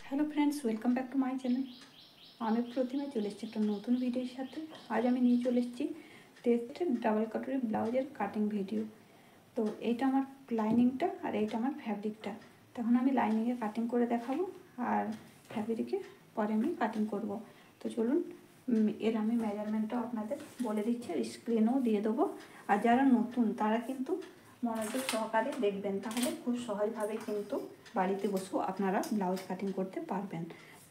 Hello friends, welcome back to my channel. আমি প্রতিমা চলে এসেছি একটা নতুন ভিডিওর সাথে। আজ আমি নিয়ে চলে এসেছি টেস্টের ডাবল কাটরি ব্লাউজের কাটিং ভিডিও। তো এইটা আমার লাইনিংটা আর এইটা আমার ফ্যাব্রিকটা। তখন আমি লাইনিংয়ে কাটিং করে দেখাবো আর ফ্যাব্রিকে পরে আমি কাটিং করব। তো চলুন, এর আমি মেজারমেন্টটাও আপনাদের বলে দিচ্ছি আর স্ক্রিনেও দিয়ে দেবো। আর যারা নতুন তারা কিন্তু মনোযোগ সহকারে দেখবেন, তাহলে খুব সহজভাবে কিন্তু বাড়িতে বসেও আপনারা ব্লাউজ কাটিং করতে পারবেন।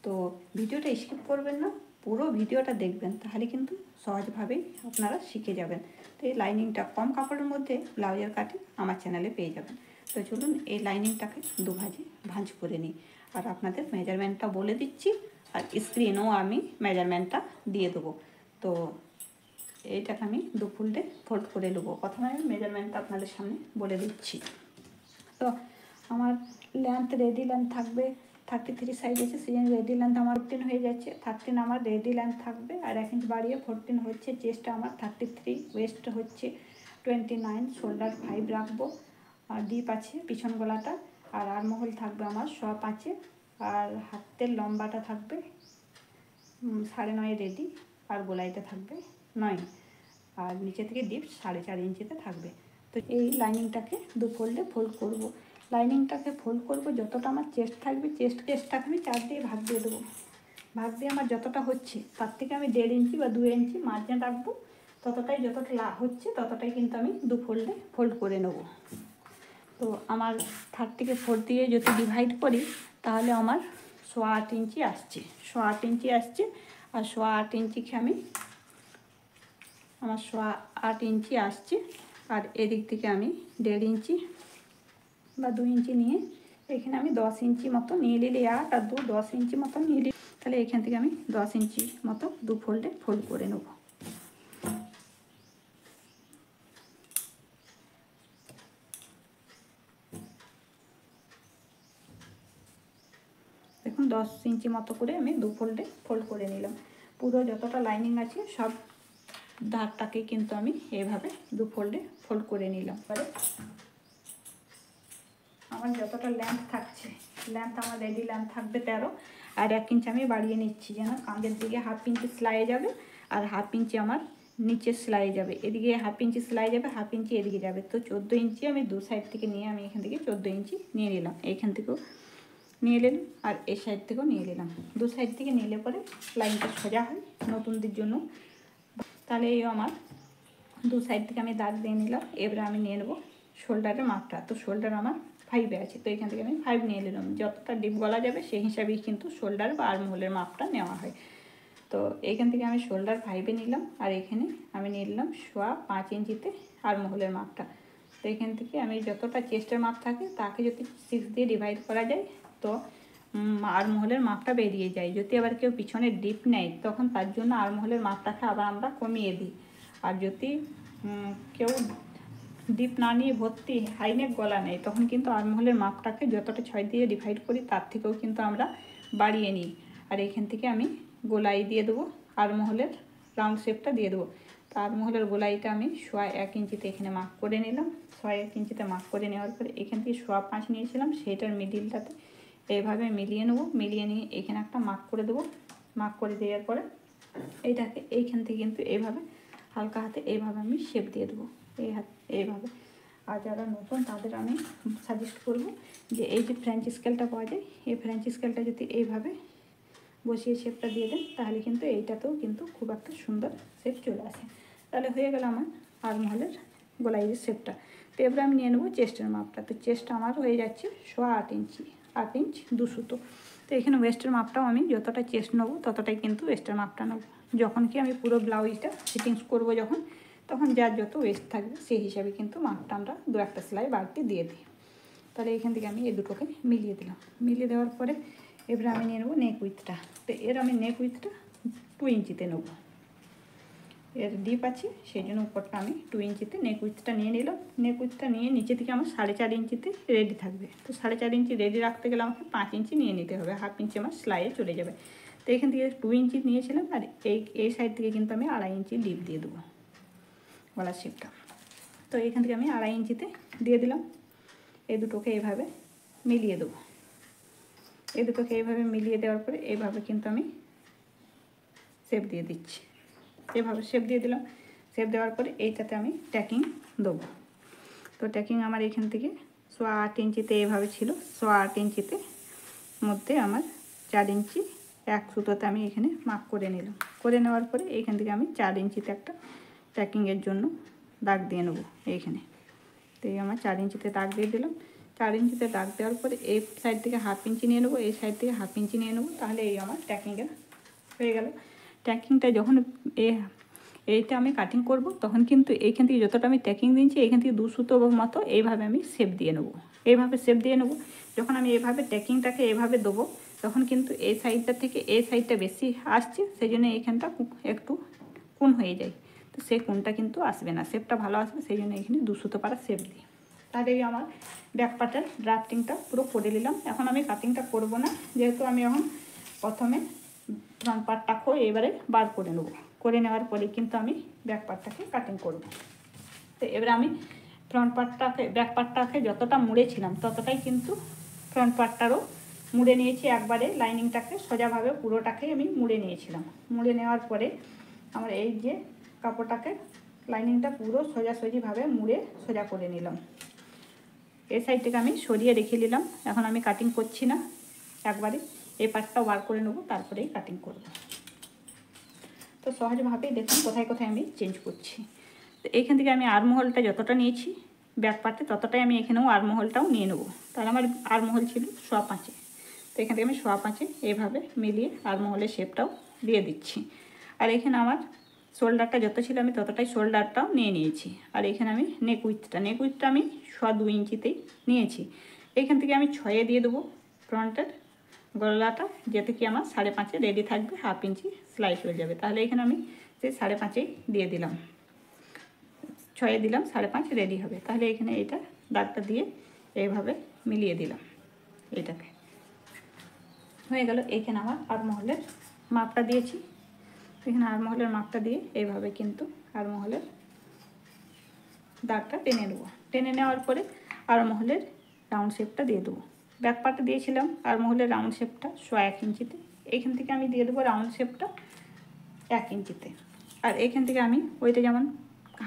তো ভিডিওটা স্কিপ করবেন না, পুরো ভিডিওটা দেখবেন, তাহলে কিন্তু সহজভাবেই আপনারা শিখে যাবেন। তো এই লাইনিংটা কম কাপড়ের মধ্যে ব্লাউজের কাটিং আমার চ্যানেলে পেয়ে যাবেন। তো চলুন এই লাইনিংটাকে দুভাজে ভাঁজ করে নিই আর আপনাদের মেজারমেন্টটা বলে দিচ্ছি আর স্ক্রিনেও আমি মেজারমেন্টটা দিয়ে দেবো। তো এইটাকে আমি দু ফুলটে ফোল্ড করে নেবো। প্রথমে আমি মেজারমেন্টটা আপনাদের সামনে বলে দিচ্ছি। তো আমার লেন্থ রেডি লেন্থ থাকবে 33 সাইজ আছে, সেই জন্য রেডি লেন্থ আমার 14 হয়ে যাচ্ছে। 13 আমার রেডি লেন্থ থাকবে আর 1 ইঞ্চ বাড়িয়ে 14 হচ্ছে। চেস্টটা আমার 33, ওয়েস্ট হচ্ছে 29, শোল্ডার 5 রাখবো আর ডিপ আছে পিছন গলাটা। আর আর্মহোল থাকবে আমার 5.5 আর হাতের লম্বাটা থাকবে 9.5 রেডি আর গোলাইটা থাকবে 9 আর নিচে থেকে ডিপ 4.5 ইঞ্চিতে থাকবে। তো এই লাইনিংটাকে দু ফোল্ডে ফোল্ড করব। লাইনিংটাকে ফোল্ড করব যতটা আমার চেস্ট থাকবে, চেস্টটাকে আমি 4 দিয়ে ভাগ দিয়ে দেবো। ভাগ দিয়ে আমার যতটা হচ্ছে তার থেকে আমি 1.5 ইঞ্চি বা 2 ইঞ্চি মার্জিন রাখবো। ততটাই যতটা হচ্ছে ততটাই কিন্তু আমি দু ফোল্ডে ফোল্ড করে নেব। তো আমার 30কে 4 দিয়ে যদি ডিভাইড করি তাহলে আমার 8.25 ইঞ্চি আসছে। 8.25 ইঞ্চি আসছে আর 8.25 ইঞ্চিকে আমার 8.25 ইঞ্চি আসছে। আর এদিক থেকে আমি 1.5 ইঞ্চি বা 2 ইঞ্চি নিয়ে এখানে আমি 10 ইঞ্চি মতো নিয়ে নিলে 8 আর 2 10 ইঞ্চি মতো নিয়ে নিলে, তাহলে এখান থেকে আমি 10 ইঞ্চি মতো দু ফোল্ডে ফোল্ড করে নেব। দেখুন 10 ইঞ্চি মতো করে আমি দু ফোল্ডে ফোল্ড করে নিলাম। পুরো যতটা লাইনিং আছে সব ধারটাকে কিন্তু আমি এইভাবে দু ফোল্ডে ফোল্ড করে নিলাম। পরে আমার যতটা লেন্থ থাকছে, লেন্থ আমার রেডি লেন্থ থাকবে 13 আর 1 ইঞ্চি আমি বাড়িয়ে নিচ্ছি, যেন কাঁধের দিকে 1/2 ইঞ্চি সেলাই যাবে আর 1/2 ইঞ্চি আমার নিচে সেলাই যাবে। এদিকে 1/2 ইঞ্চি সেলাই যাবে, 1/2 ইঞ্চি এদিকে যাবে। তো 14 ইঞ্চি আমি দু সাইড থেকে নিয়ে আমি এখান থেকে 14 ইঞ্চি নিয়ে নিলাম। এইখান থেকেও নিয়ে নিলাম আর এই সাইড থেকেও নিয়ে নিলাম। দু সাইড থেকে নিলে পরে লাইনটা সোজা হয় নতুনদের জন্য। তাহলে এই আমার দু সাইড থেকে আমি দাগ দিয়ে নিলাম। এবারে আমি নিয়ে নেবো শোল্ডারের মাপটা। তো শোল্ডার আমার 5 আছে, তো এখান থেকে আমি 5 নিয়ে নিলাম। যতটা ডিপ গলা যাবে সেই হিসাবেই কিন্তু শোল্ডার বা আর্মহোলের মাপটা নেওয়া হয়। তো এখান থেকে আমি শোল্ডার 5 নিলাম আর এখানে আমি নিয়ে নিলাম 5.25 ইঞ্চিতে আর্মহোলের মাপটা। তো এখান থেকে আমি যতটা চেস্টের মাপ থাকে তাকে যদি 6 দিয়ে ডিভাইড করা যায় তো আর্মহোলের মাপটা বেরিয়ে যায়। যদি আবার কেউ পিছনে ডিপ নেয় তখন তার জন্য আর্মহোলের মাপটাকে আবার আমরা কমিয়ে দিই। আর যদি কেউ ডিপ না নিয়ে ভর্তি হাইনেক গলা নেয় তখন কিন্তু আর্মহোলের মাপটাকে যতটা 6 দিয়ে ডিভাইড করি তার থেকেও কিন্তু আমরা বাড়িয়ে নিই। আর এখান থেকে আমি গোলাই দিয়ে দেবো, আর্মহোলের রাউন্ড শেপটা দিয়ে দেবো। তো আর্মহোলের গোলাইটা আমি 1 ইঞ্চিতে এখানে মার্ক করে নিলাম। 1 ইঞ্চিতে মার্ক করে নেওয়ার পরে এখান থেকে 5.25 নিয়েছিলাম, সেইটার মিডিলটাতে এইভাবে মিলিয়ে নেবো। মিলিয়ে নিয়ে এখানে একটা মার্ক করে দেবো। মার্ক করে দেওয়ার পরে এইটাকে এইখান থেকে কিন্তু এইভাবে হালকা হাতে এইভাবে আমি শেপ দিয়ে দেবো, এইভাবে। আর যারা নতুন তাদের আমি সাজেস্ট করব যে এই যে ফ্রেঞ্চ স্কেলটা পাওয়া যায়, এই ফ্রেঞ্চ স্কেলটা যদি এইভাবে বসিয়ে শেপটা দিয়ে দেন তাহলে কিন্তু এইটাতেও কিন্তু খুব একটা সুন্দর শেপ চলে আসে। তাহলে হয়ে গেল আমার আর্মহোলের গোলাইয়ের শেপটা। তো এবারে আমি নিয়ে নেবো চেস্টের মাপটা। তো চেস্ট আমার হয়ে যাচ্ছে 8.25 ইঞ্চি, 8 ইঞ্চ 2 সুতো। তো এখানে ওয়েস্টের মাপটাও আমি যতটা চেস্ট নেবো ততটাই কিন্তু ওয়েস্টের মাপটা নেবো। যখন কি আমি পুরো ব্লাউজটা ফিটিংস করবো তখন যার যত ওয়েস্ট থাকবে সেই হিসাবে কিন্তু মাপটা আমরা 2-1টা সেলাই বাড়তি দিয়ে দিই। তাহলে এখান থেকে আমি এই দুটোকে মিলিয়ে দিলাম। মিলিয়ে দেওয়ার পরে এবারে আমি নিয়ে নেবো নেক উইথটা। তো এর আমি নেক উইথটা 2 ইঞ্চিতে নেবো। এর ডিপ আছে সেই জন্য উপরটা আমি 2 ইঞ্চিতে নেক উইথটা নিয়ে নিলাম। নেক উইথটা নিয়ে নিচে থেকে আমার 4.5 ইঞ্চিতে রেডি থাকবে। তো 4.5 ইঞ্চি রেডি রাখতে গেলে আমাকে 5 ইঞ্চি নিয়ে নিতে হবে, 1/2 ইঞ্চি আমার সেলাইয়ে চলে যাবে। তো এখান থেকে 2 ইঞ্চি নিয়েছিলাম আর এই সাইড থেকে কিন্তু আমি 2.5 ইঞ্চি ডিপ দিয়ে দেবো গলার শেপটা। তো এখান থেকে আমি 2.5 ইঞ্চিতে দিয়ে দিলাম। এই দুটোকে এইভাবে মিলিয়ে দেবো। এই দুটোকে এইভাবে মিলিয়ে দেওয়ার পরে এইভাবে কিন্তু আমি শেপ দিয়ে দিচ্ছি। এভাবে শেপ দিয়ে দিলাম। শেপ দেওয়ার পরে এইটাতে আমি ট্যাকিং দেবো। তো ট্যাকিং আমার এখান থেকে 8.25 ইঞ্চিতে এইভাবে ছিল, 8.25 ইঞ্চিতে মধ্যে আমার 4 ইঞ্চি এক সুতোতে আমি এখানে মাপ করে নিলাম। করে নেওয়ার পরে এইখান থেকে আমি 4 ইঞ্চিতে একটা ট্যাকিংয়ের জন্য দাগ দিয়ে নেবো এইখানে। তো এই আমার 4 ইঞ্চিতে দাগ দিয়ে দিলাম। 4 ইঞ্চিতে দাগ দেওয়ার পরে এই সাইড থেকে 1/2 ইঞ্চি নিয়ে নেবো, এই সাইড থেকে 1/2 ইঞ্চি নিয়ে নেবো। তাহলে এই আমার ট্যাকিংটা হয়ে গেল। ট্যাকিংটা যখন এইটা আমি কাটিং করব তখন কিন্তু এইখান থেকে যতটা আমি ট্যাকিং দিয়েছি এইখান থেকে 2 সুতো মতো এইভাবে আমি শেপ দিয়ে নেবো। এইভাবে শেপ দিয়ে নেবো। যখন আমি এইভাবে ট্যাকিংটাকে এইভাবে দেবো তখন কিন্তু এই সাইডটা থেকে এই সাইডটা বেশি আসছে, সেই জন্য এইখানটা একটু কোণ হয়ে যায়। তো সেই কোণটা কিন্তু আসবে না, শেপটা ভালো আসবে, সেই জন্য এখানে 2 সুতো পাড়া শেপ দিই। তাহলে আমার ব্যাক পার্টের ড্রাফটিংটা পুরো করে নিলাম। এখন আমি কাটিংটা করব না, যেহেতু আমি এখন প্রথমে ফ্রন্ট পার্টটাকেও এবারে বার করে নেব। করে নেওয়ার পরে কিন্তু আমি ব্যাক পার্টটাকে কাটিং করব। তো এবারে আমি ফ্রন্ট পার্টটাকে ব্যাক পার্টটাকে যতটা মুড়েছিলাম ততটাই কিন্তু ফ্রন্ট পার্টটারও মুড়ে নিয়েছি। একবারে লাইনিংটাকে সোজাভাবে পুরোটাকে আমি মুড়ে নিয়েছিলাম। মুড়ে নেওয়ার পরে আমার এই যে কাপড়টাকে লাইনিংটা পুরো সোজাসুজিভাবে মুড়ে সোজা করে নিলাম। এই সাইডটাকে আমি সরিয়ে রেখে নিলাম। এখন আমি কাটিং করছি না, একবারে এই পার্টটাও বার করে নেবো, তারপরেই কাটিং করব। তো সহজভাবেই দেখুন কোথায় কোথায় আমি চেঞ্জ করছি। তো এইখান থেকে আমি আর্মহোলটা যতটা নিয়েছি ব্যাক পার্টে ততটাই আমি এখানেও আর্মহোলটাও নিয়ে নেবো। তাহলে আমার আর্মহোল ছিল 5.5। তো এখান থেকে আমি 5.5 এইভাবে মিলিয়ে আর্মহোলের শেপটাও দিয়ে দিচ্ছি। আর এখানে আমার শোল্ডারটা যত ছিল আমি ততটাই শোল্ডারটাও নিয়ে নিয়েছি। আর এখানে আমি নেক উইথটা আমি 2 ইঞ্চিতেই নিয়েছি। এখান থেকে আমি 6 দিয়ে দেবো ফ্রন্টের গলাটা, যাতে কি আমার 5.5 রেডি থাকবে, 1/2 ইঞ্চি সেলাই হয়ে যাবে। তাহলে এখানে আমি সেই 5.5 দিয়ে দিলাম, 6 দিলাম, 5.5 রেডি হবে। তাহলে এখানে এইটা দাগটা দিয়ে এইভাবে মিলিয়ে দিলাম, এটাকে হয়ে গেল। এখানে আমার আর্মহোলের মাপটা দিয়েছি। এখানে আর্মহোলের মাপটা দিয়ে এইভাবে কিন্তু আর্মহোলের দাগটা টেনে নেবো। টেনে নেওয়ার পরে আর্মহোলের রাউন্ড শেপটা দিয়ে দেবো। ব্যাক পার্টে দিয়েছিলাম আর্মহোলের রাউন্ড শেপটা 1 ইঞ্চিতে, এইখান থেকে আমি দিয়ে দেবো রাউন্ড শেপটা 1 ইঞ্চিতে। আর এইখান থেকে আমি ওইটা যেমন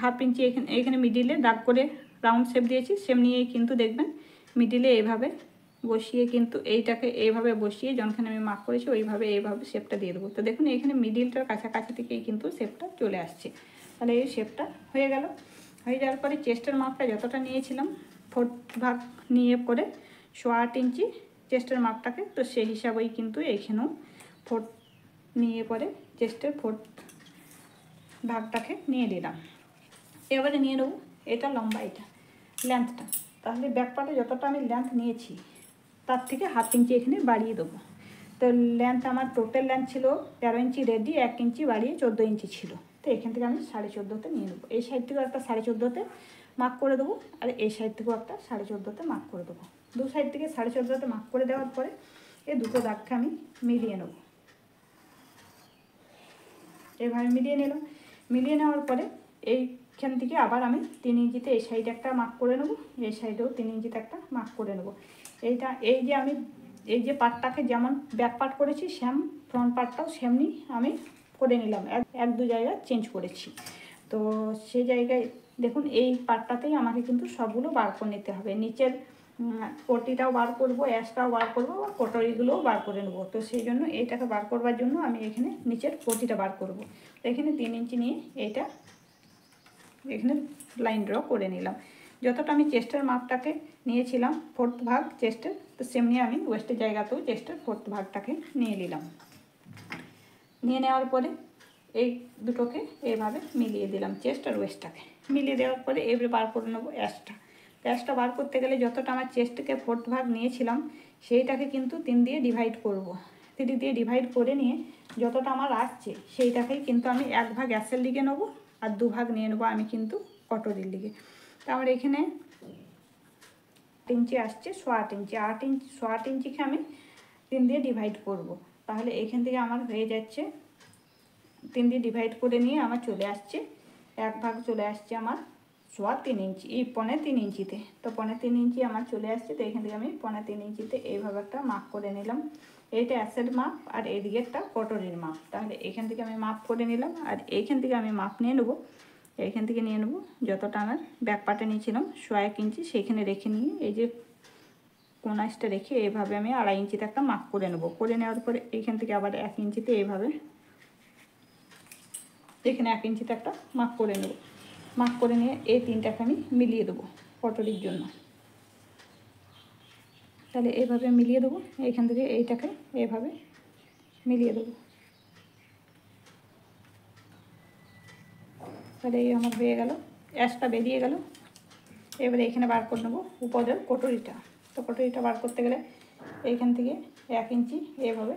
1/2 ইঞ্চি এইখানে মিডিলে দাগ করে রাউন্ড শেপ দিয়েছি, সেমনিই কিন্তু দেখবেন মিডিলে এইভাবে বসিয়ে কিন্তু এইটাকে এইভাবে বসিয়ে যখনখানে আমি মার্ক করেছি এইভাবে শেপটা দিয়ে দেবো। তো দেখুন এইখানে মিডিলটার কাছাকাছি থেকেই কিন্তু শেপটা চলে আসছে। তাহলে এই শেপটা হয়ে গেল। হয়ে যাওয়ার পরে চেস্টের মাপটা যতটা নিয়েছিলাম 4 ভাগ নিয়ে করে 8 ইঞ্চি চেস্টের মাপটাকে, তো সেই হিসাবেই কিন্তু এইখানেও 4 নিয়ে পরে চেস্টের 4 ভাগটাকে নিয়ে দিলাম। এবারে নিয়ে নেবো এটা লম্বা, এটা লেন্থটা। তাহলে ব্যাক পার্টে যতটা আমি লেন্থ নিয়েছি তার থেকে 1/2 ইঞ্চি এখানে বাড়িয়ে দেবো। তো লেন্থ আমার টোটাল লেন্থ ছিল 13 ইঞ্চি রেডি, 1 ইঞ্চি বাড়িয়ে 14 ইঞ্চি ছিল। তো এখান থেকে আমি 14.5-তে নিয়ে নেবো। এই সাইড থেকেও একটা 14.5-তে মার্ক করে দেবো, আর এই সাইড থেকেও একটা 14.5-তে মার্ক করে দেবো। দু সাইড থেকে 14.5-তে মার্ক করে দেওয়ার পরে এই দুটো দাগকে আমি মিলিয়ে নেব। এইভাবে মিলিয়ে নিলাম। মিলিয়ে নেওয়ার পরে এইখান থেকে আবার আমি 3 ইঞ্চিতে এই সাইডে একটা মার্ক করে নেবো, এই সাইডেও 3 ইঞ্চিতে একটা মার্ক করে নেবো। এই যে পার্টটাকে যেমন ব্যাক পার্ট করেছি সেম ফ্রন্ট পার্টটাও সেমনি আমি করে নিলাম। এক দু জায়গায় চেঞ্জ করেছি। তো সেই জায়গায় দেখুন এই পার্টটাতেই আমাকে কিন্তু সবগুলো বার করে নিতে হবে। নিচের পট্টিটাও বার করবো, অ্যাশটাও বার করবো, বা কটরিগুলোও বার করে নেবো। তো সেই জন্য এইটাকে বার করবার জন্য আমি এখানে নিচের পট্টিটা বার করবো। তো এখানে 3 ইঞ্চি নিয়ে এইটা এখানে লাইন ড্র করে নিলাম। যতটা আমি চেস্টের মাপটাকে নিয়েছিলাম 4 ভাগ চেস্টের, তো সেমনি আমি ওয়েস্টের জায়গাতেও চেস্টের 4 ভাগটাকে নিয়ে নিলাম। নিয়ে নেওয়ার পরে এই দুটোকে এইভাবে মিলিয়ে দিলাম, চেস্ট আর ওয়েস্টটাকে মিলিয়ে দেওয়ার পরে এবারে বার করে নেবো অ্যাশটা বার করতে গেলে যতটা আমার চেস্টকে 4 ভাগ নিয়েছিলাম সেইটাকে কিন্তু 3 দিয়ে ডিভাইড করব। 3 দিয়ে ডিভাইড করে নিয়ে যতটা আমার আসছে সেইটাকেই কিন্তু আমি 1 ভাগ অ্যাশের দিকে নেবো, আর 2 ভাগ নিয়ে নেবো আমি কিন্তু কটরির দিকে। তো আমার এখানে 8 ইঞ্চি আসছে, 8 ইঞ্চি 8 ইঞ্চিকে আমি 3 দিয়ে ডিভাইড করব। তাহলে এখান থেকে আমার হয়ে যাচ্ছে 3 দিয়ে ডিভাইড করে নিয়ে আমার চলে আসছে 1 ভাগ চলে আসছে আমার 3.25 ইঞ্চি, এই 3.25 ইঞ্চিতে। তো 3.25 ইঞ্চি আমার চলে আসছে। তো এখান থেকে আমি 3.25 ইঞ্চিতে এইভাবে একটা মাপ করে নিলাম। এইটা অ্যাসের মাপ আর এইদিকেরটা কটরির মাপ। তাহলে এখান থেকে আমি মাপ করে নিলাম, আর এইখান থেকে আমি মাপ নিয়ে নেবো। এইখান থেকে নিয়ে নেবো যতটা আমার ব্যাক পার্টে নিয়েছিলাম 1 ইঞ্চি, সেইখানে রেখে নিয়ে এই যে কোনাসটা রেখে এইভাবে আমি 2.5 ইঞ্চিতে একটা মাপ করে নেবো। করে নেওয়ার পরে এইখান থেকে আবার 1 ইঞ্চিতে এইভাবে এখানে 1 ইঞ্চিতে একটা মাপ করে নেব। মাপ করে নিয়ে এই 3টাকে আমি মিলিয়ে দেবো কটরির জন্য। তাহলে এইভাবে মিলিয়ে দেবো, এইখান থেকে এইটাকে এইভাবে মিলিয়ে দেবো। তাহলে এই আমার হয়ে গেল, অ্যাশটা বেরিয়ে গেল। এবারে এখানে বার করে নেবো উপরের কটরিটা। তো কটরিটা বার করতে গেলে এইখান থেকে 1 ইঞ্চি এইভাবে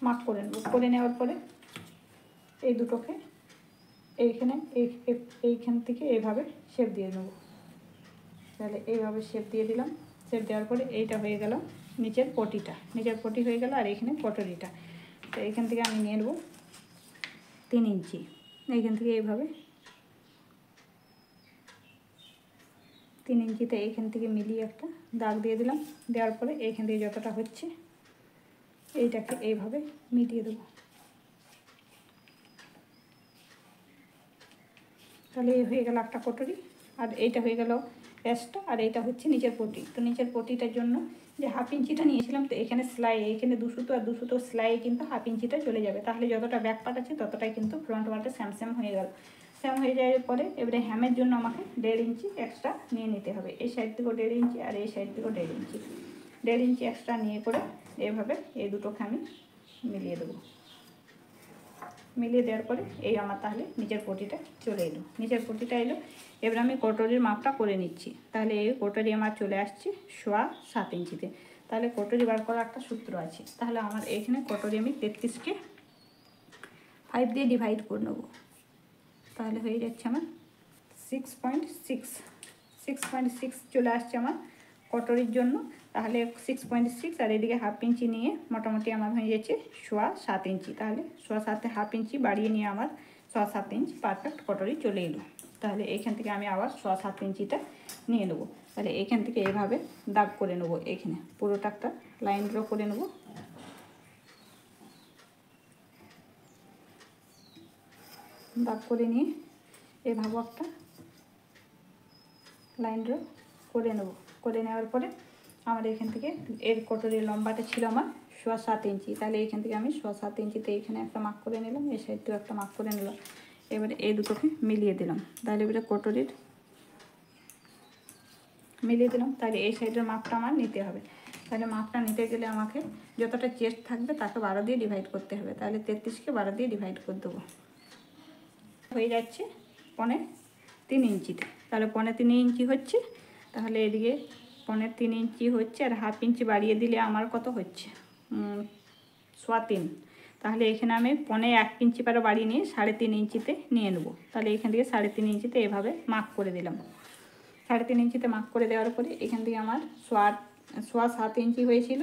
মাপ করে নেব। করে নেওয়ার পরে এই দুটোকে এইখান থেকে এইভাবে শেপ দিয়ে নেব। তাহলে এইভাবে শেপ দিয়ে দিলাম। শেপ দেওয়ার পরে এইটা হয়ে গেল নিচের পটিটা, নিচের পটি হয়ে গেল, আর এইখানে কটরিটা। তো এইখান থেকে আমি নিয়ে নেব 3 ইঞ্চি। এইখান থেকে এইভাবে 3 ইঞ্চিতে এইখান থেকে মিলিয়ে একটা দাগ দিয়ে দিলাম। দেওয়ার পরে এইখান থেকে যতটা হচ্ছে এইটাকে এইভাবে মিলিয়ে দেবো। তাহলে এই হয়ে গেল একটা কটরি, আর এইটা হয়ে গেল অ্যাশটা, আর এইটা হচ্ছে নিচের পটি। তো নিচের পটিটার জন্য যে 1/2 ইঞ্চিটা নিয়েছিলাম, তো এখানে সেলাই, এখানে 2 সুতো আর 2 সুতো সেলাই কিন্তু 1/2 ইঞ্চিটা চলে যাবে। তাহলে যতটা ব্যাক পার্ট আছে ততটাই কিন্তু ফ্রন্ট পার্টে স্যাম হয়ে গেল। স্যাম হয়ে যাওয়ার পরে এবারে হ্যামের জন্য আমাকে 1.5 ইঞ্চি এক্সট্রা নিয়ে নিতে হবে। এই সাইড থেকেও 1.5 ইঞ্চি আর এই সাইড থেকেও 1.5 ইঞ্চি, 1.5 ইঞ্চি এক্সট্রা নিয়ে করে এইভাবে এই দুটোকে আমি মিলিয়ে দেবো। মিলিয়ে দেওয়ার পরে এই আমার তাহলে নিচের পটিটা চলে এলো, নিচের পটিটা এলো। এবার আমি কটরির মাপটা করে নিচ্ছি। তাহলে এই কটরি আমার চলে আসছে 7.25 ইঞ্চিতে। তাহলে কটরি বার করার একটা সূত্র আছে। তাহলে আমার এইখানে কটরি আমি 33কে 5 দিয়ে ডিভাইড করে নেবো। তাহলে হয়ে যাচ্ছে আমার 6.6 চলে আসছে আমার কটরির জন্য। তাহলে 6.6 আর এদিকে 1/2 ইঞ্চি নিয়ে মোটামুটি আমার হয়ে যাচ্ছে 7.25 ইঞ্চি। তাহলে 7.25 1/2 ইঞ্চি বাড়িয়ে নিয়ে আমার 7.25 ইঞ্চি পারফেক্ট কটরি চলে এলো। তাহলে এইখান থেকে আমি আবার 7.25 ইঞ্চিটা নিয়ে নেবো। তাহলে এইখান থেকে এইভাবে দাগ করে নেবো, এখানে পুরোটা একটা লাইন ড্র করে নেবো। দাগ করে নিয়ে এভাবে একটা লাইন ড্র করে নেব। করে নেওয়ার পরে আমার এখান থেকে এর কটরির লম্বাটা ছিল আমার 7.25 ইঞ্চি। তাহলে এইখান থেকে আমি 7.25 ইঞ্চিতে এইখানে একটা মার্ক করে নিলাম, এই সাইডটাও একটা মার্ক করে নিলাম। এবারে এই দুটোকে মিলিয়ে দিলাম। তাহলে এবারে কটরির মিলিয়ে দিলাম। তাহলে এই সাইডের মাপটা আমার নিতে হবে। তাহলে মাপটা নিতে গেলে আমাকে যতটা চেস্ট থাকবে তাকে 12 দিয়ে ডিভাইড করতে হবে। তাহলে 33কে 12 দিয়ে ডিভাইড করে দেবো। হয়ে যাচ্ছে 3.25 ইঞ্চিতে। তাহলে 3.25 ইঞ্চি হচ্ছে। তাহলে এদিকে 3.25 ইঞ্চি হচ্ছে, আর 1/2 ইঞ্চি বাড়িয়ে দিলে আমার কত হচ্ছে 3.25। তাহলে এখানে আমি 1 ইঞ্চি পারে বাড়িয়ে নিয়ে 3.5 ইঞ্চিতে নিয়ে নেবো। তাহলে এখান থেকে 3.5 ইঞ্চিতে এভাবে মার্ক করে দিলাম। 3.5 ইঞ্চিতে মার্ক করে দেওয়ার পরে এখান থেকে আমার 7 ইঞ্চি হয়েছিল।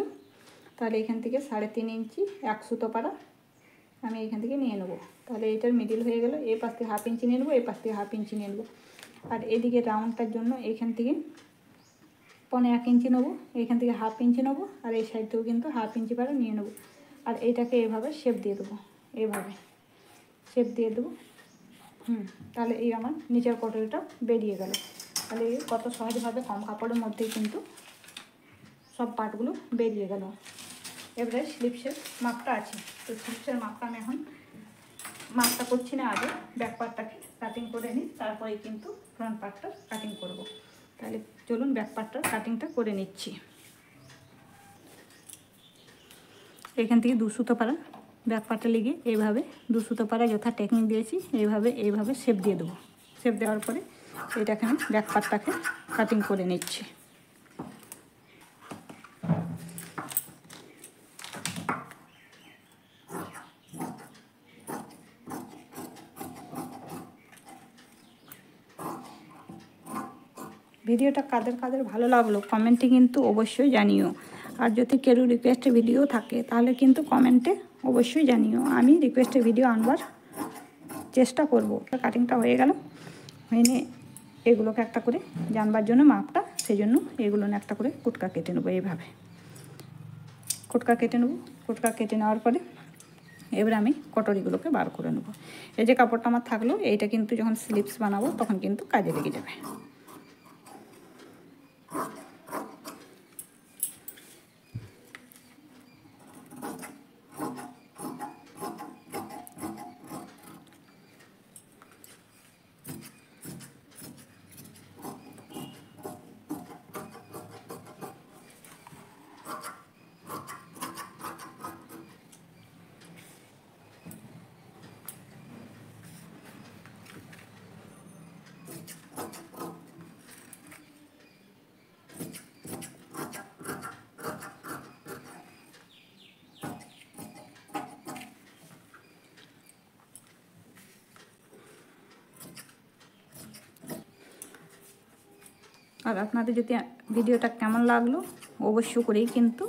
তাহলে এখান থেকে 3.5 ইঞ্চি 1 সুতো পারা আমি এখান থেকে নিয়ে নেবো। তাহলে এটার মিডিল হয়ে গেল। এই পাশ থেকে 1/2 ইঞ্চি নিয়ে নেবো, এই পাশ থেকে 1/2 ইঞ্চি নিয়ে নেবো। আর এদিকে রাউন্ডটার জন্য এখান থেকে 1 ইঞ্চি নেবো, এখান থেকে 1/2 ইঞ্চি নেবো, আর এই সাইড থেকেও কিন্তু 1/2 ইঞ্চি পারে নিয়ে নেবো। আর এইটাকে এভাবে শেপ দিয়ে দেবো, এইভাবে শেপ দিয়ে দেবো। তাহলে এই আমার নিচের কটরিটা বেরিয়ে গেল। তাহলে কত সহজভাবে কম কাপড়ের মধ্যেই কিন্তু সব পার্টগুলো বেরিয়ে গেল। এবারে স্লিপসের মাপটা আছে। তো স্লিপসের মাপটা আমি এখন মাপটা করছি না, আগে ব্যাক পার্টটাকে কাটিং করে নিই, তারপরে কিন্তু ফ্রন্ট পার্টটা কাটিং করব। তাহলে চলুন ব্যাক পার্টটার কাটিংটা করে নিচ্ছি। এখান থেকে 2 সুতো পাড়া ব্যাক পার্টে লেগে এইভাবে 2 সুতো পাড়া যথা টেকনিক দিয়েছি এইভাবে শেপ দিয়ে দেবো। শেপ দেওয়ার পরে এটাকে আমি ব্যাক পার্টটাকে কাটিং করে নিচ্ছি। ভিডিওটা কাদের কাদের ভালো লাগলো কমেন্টে কিন্তু অবশ্যই জানিও। আর যদি কেউ রিকোয়েস্টের ভিডিও থাকে তাহলে কিন্তু কমেন্টে অবশ্যই জানিও, আমি রিকোয়েস্টের ভিডিও আনবার চেষ্টা করব। কাটিংটা হয়ে গেল, হয়ে নিয়ে এগুলোকে একটা করে জানবার জন্য মাপটা, সেই জন্য এগুলো একটা করে কুটকা কেটে নেবো। এইভাবে কুটকা কেটে নেবো। কুটকা কেটে নেওয়ার পরে এবার আমি কটরিগুলোকে বার করে নেব। এই যে কাপড়টা আমার থাকলো, এইটা কিন্তু যখন স্লিপস বানাবো তখন কিন্তু কাজে লেগে যাবে। আর আপনাদের যদি ভিডিওটা কেমন লাগলো অবশ্য করেই কিন্তু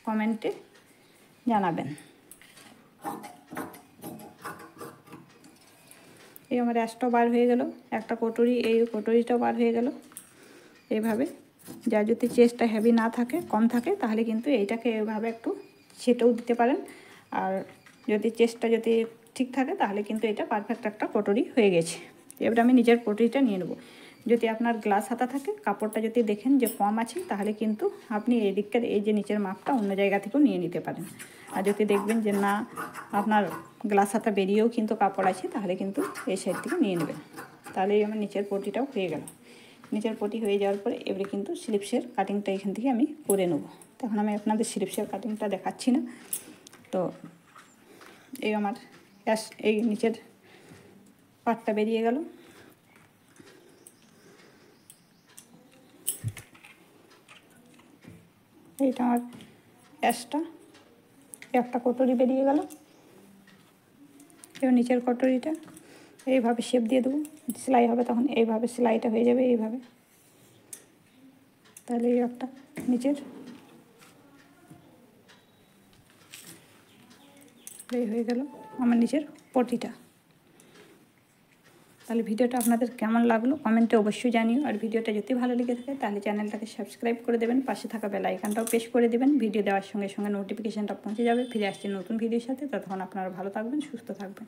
কমেন্টে জানাবেন। এই আমার অ্যাশটাও বার হয়ে গেল, একটা কটরি, এই কটরিটাও বার হয়ে গেল। এইভাবে যা যদি চেস্টটা হেভি না থাকে, কম থাকে, তাহলে কিন্তু এইটাকে এইভাবে একটু ছেটেও দিতে পারেন। আর যদি চেস্টটা যদি ঠিক থাকে তাহলে কিন্তু এটা পারফেক্ট একটা কটরি হয়ে গেছে। এবার আমি নিজের কটরিটা নিয়ে নেব। যদি আপনার গ্লাস হাতা থাকে, কাপড়টা যদি দেখেন যে কম আছে, তাহলে কিন্তু আপনি এই দিককার এই যে নিচের মাপটা অন্য জায়গা থেকেও নিয়ে নিতে পারেন। আর যদি দেখবেন যে না আপনার গ্লাস হাতা বেরিয়েও কিন্তু কাপড় আছে, তাহলে কিন্তু এই সাইড থেকে নিয়ে নেবেন। তাহলেই আমার নিচের পটিটাও হয়ে গেল। নিচের পটি হয়ে যাওয়ার পরে এবারে কিন্তু স্লিপসের কাটিংটা এখান থেকে আমি করে নেব। তখন আমি আপনাদের স্লিপসের কাটিংটা দেখাচ্ছি না। তো এই আমার এই নিচের পাটটা বেরিয়ে গেল। এইটা আমার অ্যাশটা, একটা কটরি বেরিয়ে গেল। এবার নিচের কটরিটা এইভাবে শেপ দিয়ে দেবো, সেলাই হবে তখন এইভাবে সেলাইটা হয়ে যাবে এইভাবে। তাহলে এই একটা নিচের এই হয়ে গেল আমার নিচের পটিটা। তাহলে ভিডিওটা আপনাদের কেমন লাগলো কমেন্টে অবশ্যই জানিও। আর ভিডিওটা যদি ভালো লেগে থাকে তাহলে চ্যানেলটাকে সাবস্ক্রাইব করে দেবেন, পাশে থাকা বেল আইকনটাও প্রেস করে দেবেন। ভিডিও দেওয়ার সঙ্গে সঙ্গে নোটিফিকেশানটা পৌঁছে যাবে। ফিরে আসছে নতুন ভিডিওর সাথে। ততক্ষণ আপনারা ভালো থাকবেন, সুস্থ থাকবেন।